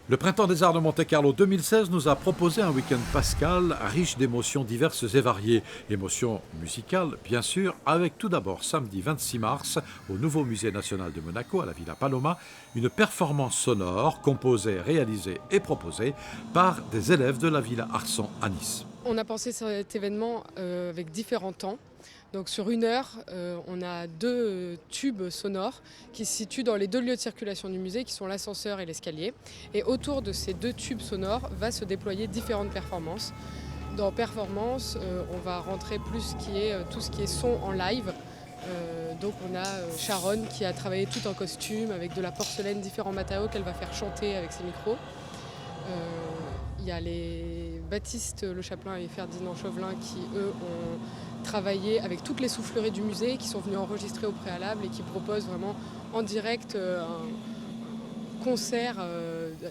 Le Printemps des Arts de Monte-Carlo 2016 nous a proposé un week-end pascal riche d'émotions diverses et variées. Émotions musicales, bien sûr, avec tout d'abord samedi 26 mars, au nouveau Musée national de Monaco, à la Villa Paloma, une performance sonore composée, réalisée et proposée par des élèves de la Villa Arsan à Nice. On a pensé cet événement avec différents temps. Donc sur 1 heure, on a 2 tubes sonores qui se situent dans les 2 lieux de circulation du musée, qui sont l'ascenseur et l'escalier. Et autour de ces 2 tubes sonores va se déployer différentes performances. Dans performance, on va rentrer plus tout ce qui est son en live. Donc on a Sharon qui a travaillé tout en costume avec de la porcelaine, différents matériaux qu'elle va faire chanter avec ses micros. Il y a les Baptiste Le Chapelain et Ferdinand Chauvelin qui, eux, ont travaillé avec toutes les souffleries du musée, qui sont venus enregistrer au préalable et qui proposent vraiment en direct un concert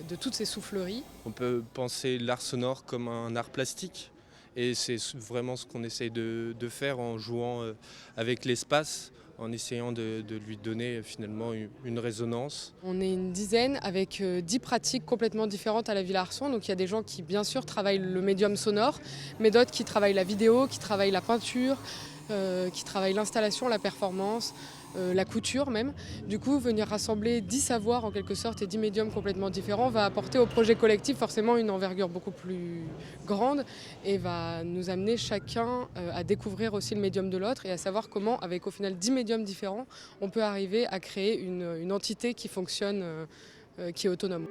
de toutes ces souffleries. On peut penser l'art sonore comme un art plastique et c'est vraiment ce qu'on essaye de faire en jouant avec l'espace, en essayant de lui donner finalement une résonance. On est une dizaine avec 10 pratiques complètement différentes à la Villa Arsan. Donc il y a des gens qui bien sûr travaillent le médium sonore, mais d'autres qui travaillent la vidéo, qui travaillent la peinture, qui travaillent l'installation, la performance, la couture même. Du coup, venir rassembler 10 savoirs en quelque sorte et 10 médiums complètement différents va apporter au projet collectif forcément une envergure beaucoup plus grande et va nous amener chacun à découvrir aussi le médium de l'autre et à savoir comment, avec au final 10 médiums différents, on peut arriver à créer une entité qui fonctionne, qui est autonome.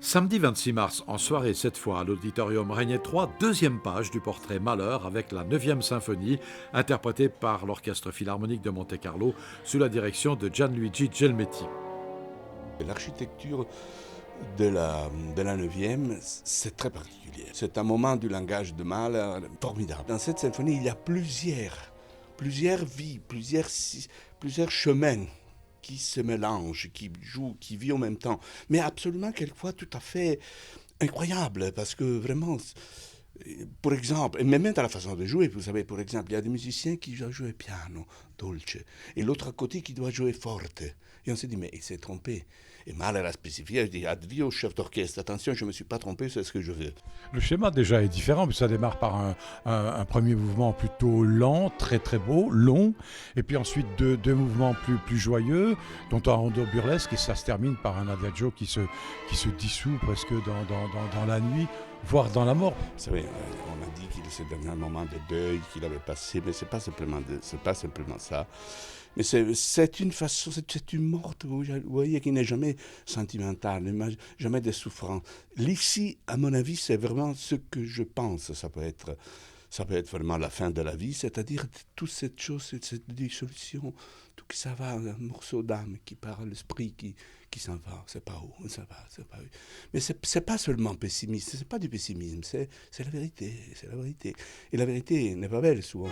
Samedi 26 mars, en soirée cette fois à l'auditorium Régnier 3, deuxième page du portrait Malheur avec la 9e symphonie, interprétée par l'Orchestre Philharmonique de Monte-Carlo sous la direction de Gianluigi Gelmetti. L'architecture de la 9e, c'est très particulier. C'est un moment du langage de Mahler formidable. Dans cette symphonie, il y a plusieurs vies, plusieurs chemins qui se mélangent, qui jouent, qui vivent en même temps. Mais absolument, quelquefois, tout à fait incroyable, parce que vraiment, par exemple, mais même dans la façon de jouer, vous savez, par exemple, il y a des musiciens qui doivent jouer piano, dolce, et l'autre à côté qui doit jouer forte. Et on s'est dit, mais il s'est trompé. Et Mahler a spécifié, a dit au chef d'orchestre, attention, je ne me suis pas trompé, c'est ce que je veux. Le schéma déjà est différent, mais ça démarre par un premier mouvement plutôt lent, très très beau, long, et puis ensuite deux mouvements plus joyeux, dont un rondo burlesque, et ça se termine par un adagio qui se dissout presque dans la nuit, voire dans la mort. Vous savez, on a dit qu'il c'était un moment de deuil qu'il avait passé, mais c'est pas simplement ça. Mais c'est une façon, c'est une morte, vous voyez, qui n'est jamais sentimentale, jamais de souffrance. Ici, à mon avis, c'est vraiment ce que je pense. Ça peut être vraiment la fin de la vie, c'est-à-dire toute cette chose, cette dissolution, tout qui ça va, un morceau d'âme qui part, l'esprit qui s'en va, c'est pas où, ça va, c'est pas où. Mais c'est pas seulement pessimiste, c'est pas du pessimisme, c'est la vérité, c'est la vérité. Et la vérité n'est pas belle souvent.